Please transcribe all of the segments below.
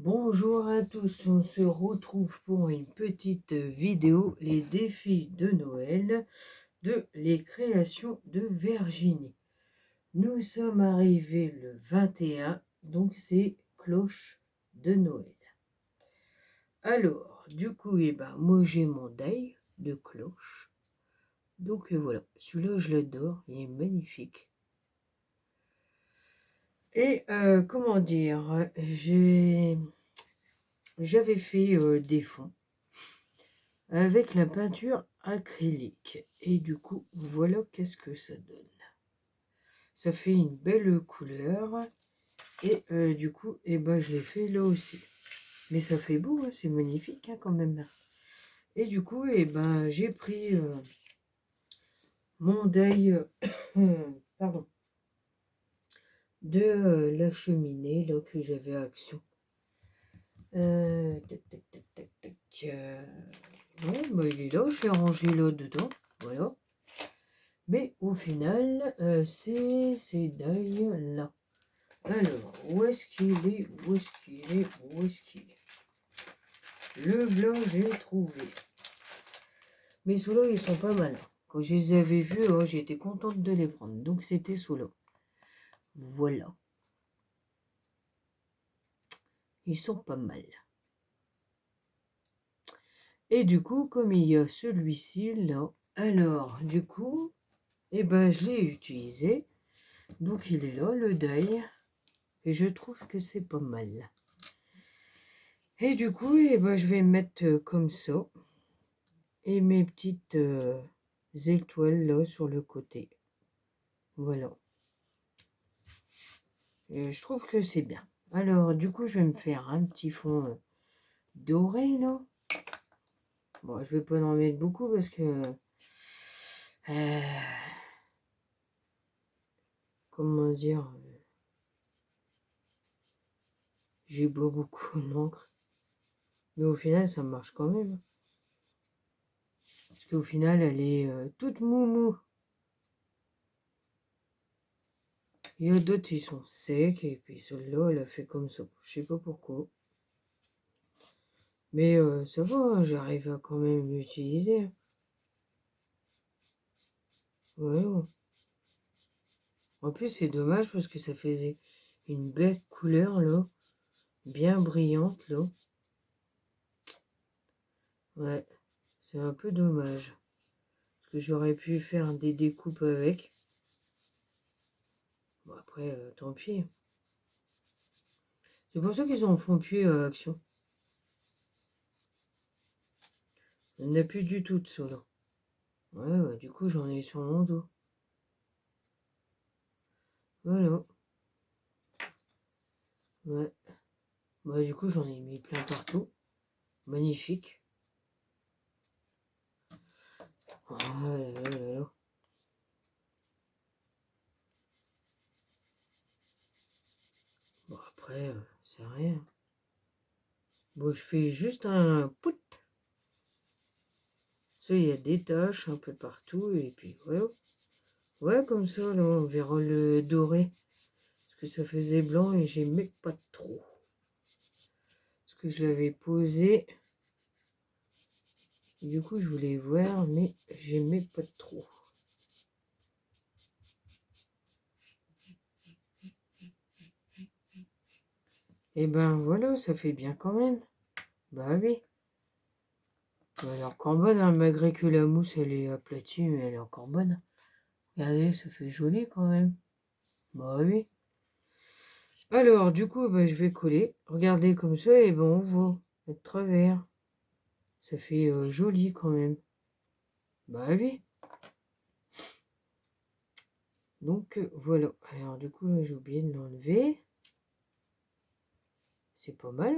Bonjour à tous, on se retrouve pour une petite vidéo, les défis de Noël de les créations de Virginie. Nous sommes arrivés le 21, donc c'est cloche de Noël. Alors, du coup, moi j'ai mon deuil de cloche. Donc voilà, celui-là je l'adore, il est magnifique. Et comment dire, j'avais fait des fonds avec la peinture acrylique. Et du coup, voilà qu'est-ce que ça donne. Ça fait une belle couleur. Et du coup, je l'ai fait là aussi. Mais ça fait beau, hein, c'est magnifique hein, quand même. Et du coup, j'ai pris mon deuil pardon, de la cheminée là, que j'avais à Action. Tac, tac, tac, tac, tac. Il est là, je l'ai rangé là dedans. Voilà. Mais au final, c'est ces deuils-là. Alors, où est-ce qu'il est? Où est-ce qu'il est? Où est-ce qu'il est? Le blanc, j'ai trouvé. Mais ceux-là, ils sont pas mal. Quand je les avais vus, oh, j'étais contente de les prendre. Donc, c'était ceux-là. Voilà. Ils sont pas mal. Et du coup, comme il y a celui-ci, là, alors, du coup, je l'ai utilisé. Donc, il est là, le deuil. Et je trouve que c'est pas mal. Et du coup, je vais mettre comme ça. Et mes petites étoiles là sur le côté. Voilà. Et je trouve que c'est bien. Alors, du coup, je vais me faire un petit fond doré là. Bon, je vais pas en mettre beaucoup parce que... comment dire, j'ai pas beaucoup d'encre. Mais au final, ça marche quand même. Parce qu'au final, elle est toute moumou. Il y a d'autres qui sont secs. Et puis celle-là, elle a fait comme ça. Je sais pas pourquoi. Mais ça va, hein, j'arrive à quand même l'utiliser. Ouais, ouais. En plus, c'est dommage parce que ça faisait une belle couleur, là. Bien brillante, là. Ouais, c'est un peu dommage. Parce que j'aurais pu faire des découpes avec. Bon, après, tant pis. C'est pour ça qu'ils en font plus Action. Il n'y en a plus du tout de ceux-là. Ouais, du coup, j'en ai sur mon dos. Voilà. Ouais. Du coup, j'en ai mis plein partout. Magnifique. Oh là là là là. Bon, après, c'est rien. Bon, je fais juste un pout. Ça, il y a des taches un peu partout. Et puis, voilà. Ouais, comme ça, là, on verra le doré. Parce que ça faisait blanc et j'aimais pas trop. Parce que je l'avais posé. Et du coup, je voulais voir, mais j'aimais pas trop. Et voilà, ça fait bien quand même. Bah oui. Elle est encore bonne, hein, malgré que la mousse, elle est aplatie, mais elle est encore bonne. Regardez, ça fait joli quand même. Bah oui. Alors, du coup, je vais coller. Regardez comme ça, et on voit de travers. Ça fait joli quand même. Bah oui. Donc, voilà. Alors, du coup, là, j'ai oublié de l'enlever. C'est pas mal.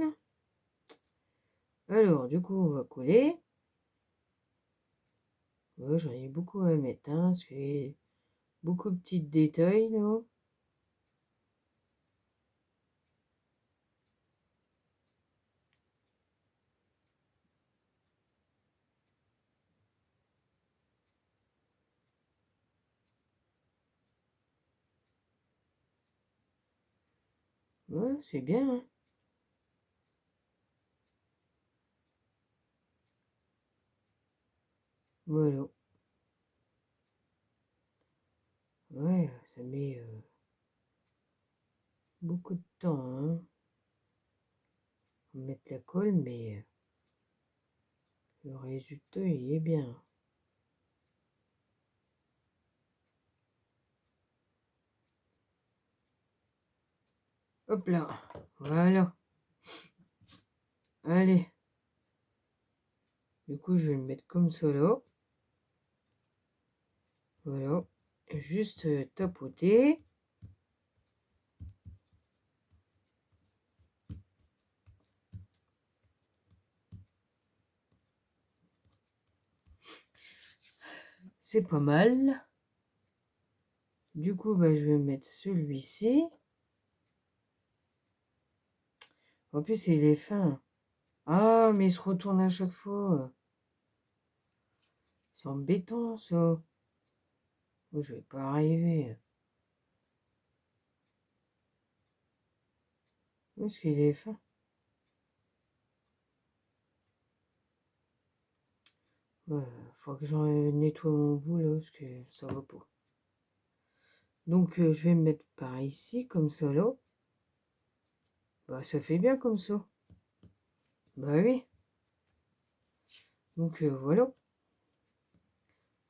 Alors, du coup, on va coller. Ouais, j'en ai beaucoup à mettre, hein, parce qu'il y a beaucoup de petits détails, là. Ouais, c'est bien, hein. Voilà. Ouais, ça met beaucoup de temps, hein. Faut mettre la colle, mais le résultat, il est bien. Hop là, voilà. Allez. Du coup, je vais le mettre comme ça là. Voilà. Juste tapoter. C'est pas mal. Du coup, bah, je vais mettre celui-ci. En plus, il est fin. Ah, mais il se retourne à chaque fois. C'est embêtant, ça. Oh, je vais pas arriver. Où est-ce qu'il est fin? Ouais, faut que j'en nettoie mon bout, là, parce que ça va pas. Donc, je vais me mettre par ici, comme ça, là. Bah, ça fait bien comme ça. Bah oui. Donc, voilà.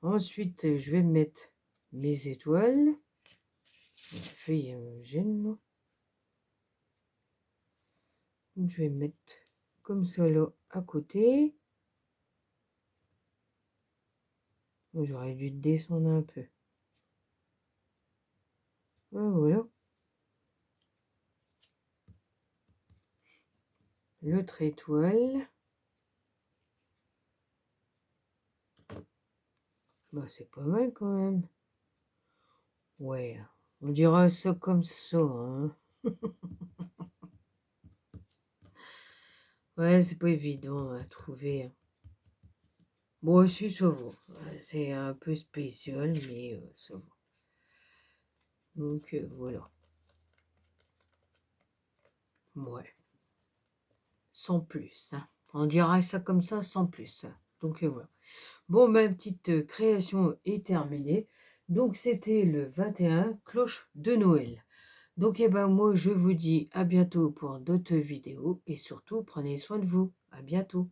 Ensuite, je vais mettre mes étoiles. La feuille elle me gêne, là. Donc, je vais mettre comme ça, là, à côté. J'aurais dû descendre un peu. Voilà. L'autre étoile. Bah, c'est pas mal quand même. Ouais, on dira ça comme ça, hein. Ouais, c'est pas évident à trouver. Bon, aussi, ça va. C'est un peu spécial, mais ça va. Donc, voilà. Ouais. Sans plus, hein. On dira ça comme ça, sans plus. Donc, voilà. Bon, ma petite création est terminée. Donc, c'était le 21 cloche de Noël. Donc, moi, je vous dis à bientôt pour d'autres vidéos et surtout, prenez soin de vous. À bientôt.